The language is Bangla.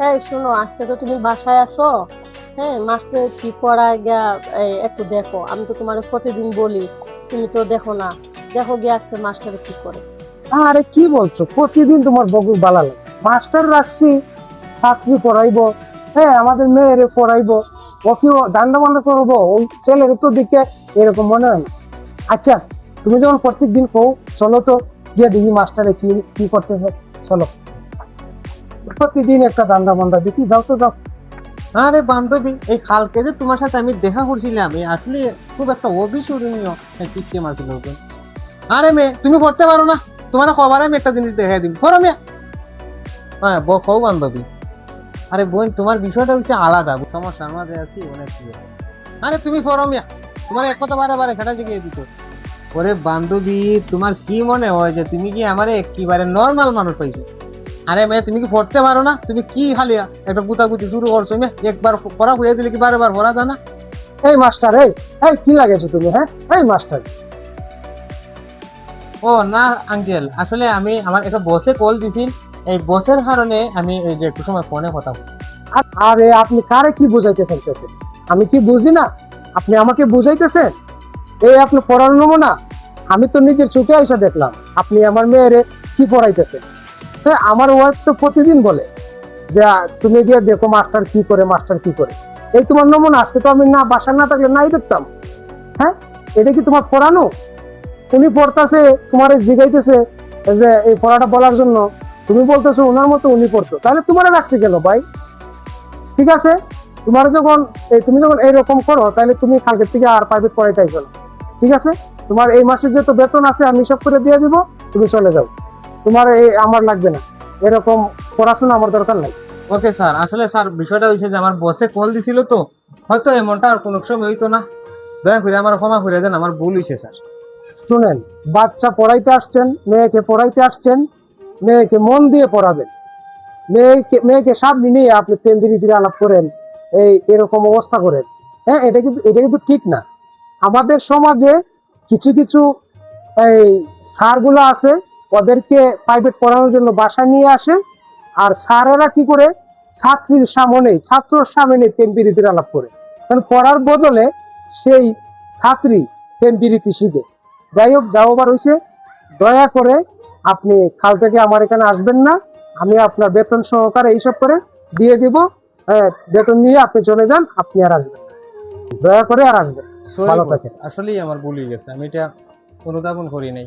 এই শোনো, আজকে তো তুমি বাসায় আছো। হ্যাঁ, মাস্টার কি পড়ায় গিয়া একটু দেখো। আমি তো তোমার প্রতিদিন বলি, তুমি তো দেখো না। দেখো গিয়ে আজকে মাস্টার কি করে। আরে কি বলছো, প্রতিদিন তোমার বকুর বালা লাগে। মাস্টার রাখছি, ছাত্রী পড়াইবো, হ্যাঁ আমাদের মেয়েরে পড়াইবো, ওকেও দান্ডা বান্ডা করবো, ওই ছেলের তো দিকে এরকম মনে হয় না। আচ্ছা, তুমি যখন প্রত্যেকদিন কও চলো তো গিয়ে দেখি মাস্টারে কি কি করতেছে, চলো। প্রতিদিন একটা দান্ডা বান্ডা দেখি, যাও তো যাও। আরে বান্ধবী, এই কালকে যে তোমার সাথে আমি দেখা করছিলাম, এই আসলে খুব একটা অবিস্মরণীয় সিস্টেম আছিল ওকে। আরে মেয়ে, তুমি করতে পারো না? তোমার কবার আমি একটা জিনিস দেখাই দিব, করো মেয়ে। হ্যাঁ বউ বান্ধবী। আরে বোন, তোমার বিষয়টা হচ্ছে আলাদা, সমস্যার মাঝে আছি অনেক কিছু। আরে তুমি করো মিয়া, তোমার এক কথা বারে বারে খেটা শিখিয়ে দিত। ওরে বান্ধবী, তোমার কি মনে হয় যে তুমি কি আমার একেবারে নর্মাল মানুষ পাইছো? আরে মেয়ে, তুমি কি পড়তে পারো না? তুমি কি খালি একটা গুতাগুতি শুরু করছো মেয়ে? একবার পড়া হয়ে দিলে কি বারে বার পড়া যায় না? এই মাস্টার, এই এই কি লাগেছো তুমি, হ্যাঁ এই মাস্টার। ও না আঙ্কেল, আসলে আমি আমার একটা বসে কল দিছি, এই বসের কারণে আমি এই যে একটু সময় ফোনে কথা বলি। আরে আপনি কারে কি বুঝাইতে চাইতেছেন? আমি কি বুঝি না? আপনি আমাকে বুঝাইতেছেন? এই আপনি পড়ার নমুনা। আমি তো নিজের চোখে এসে দেখলাম আপনি আমার মেয়েরে কি পড়াইতেছেন। হ্যাঁ, আমার ওয়াইফ তো প্রতিদিন বলে যে তুমি গিয়ে দেখো মাস্টার কি করে, মাস্টার কি করে। এই তোমার নমুনা। আজকে তো আমি না বাসা না থাকলে নাই দেখতাম। হ্যাঁ, এটা কি তোমার পড়ানো? উনি পড়তেছে, তোমার জিগাইতেছে যে এই পড়াটা বলার জন্য, তুমি বলতেছো ওনার মতো উনি পড়তো, তাহলে তোমার রাখছে গেল ভাই। ঠিক আছে, তোমার যখন তুমি যখন এইরকম করো, তাহলে তুমি কালকের থেকে আর প্রাইভেট পড়াইতে আইসো না। ঠিক আছে, তোমার এই মাসে যত বেতন আছে আমি সব করে দিয়ে দিব, তুমি চলে যাও। তোমার এই আমার লাগবে না, এরকম পড়াশোনা আমার দরকার নাই। ওকে স্যার, আসলে স্যার বিষয়টা হয়েছে যে আমার বসে কল দিছিল তো, হয়তো এমনটা আর কোনো সময় হইতো না। দয়া করে আমার ক্ষমা করে দেন, আমার ভুল হয়েছে স্যার। শুনেন, বাচ্চা পড়াইতে আসছেন, মেয়েকে পড়াইতে আসছেন, মেয়েকে মন দিয়ে পড়াবেন। মেয়েকে সামনে নিয়ে আপনি প্রেম প্রীতির আলাপ করেন, এরকম অবস্থা করেন। হ্যাঁ, এটা কিন্তু ঠিক না। আমাদের সমাজে কিছু কিছু এই স্যারগুলো আছে, ওদেরকে প্রাইভেট পড়ানোর জন্য বাসায় নিয়ে আসে। আর স্যারেরা কি করে, ছাত্রীর সামনে, ছাত্রর সামনে প্রেম প্রীতির আলাপ করে। কারণ পড়ার বদলে সেই ছাত্রী প্রেম প্রীতি শিখে। যাই হোক, যাও আবার হয়েছে। দয়া করে আপনি কাল থেকে আমার এখানে আসবেন না। আমি আপনার বেতন সহকারে এইসব করে দিয়ে দিব। হ্যাঁ, বেতন নিয়ে আপনি চলে যান, আপনি আর আসবেন না। দয়া করে আর আসবেন। সরি ভালো বস, থাকেন। আসলেই আমার ভুল হয়ে গেছে, আমি এটা অনুধাবন করি নাই।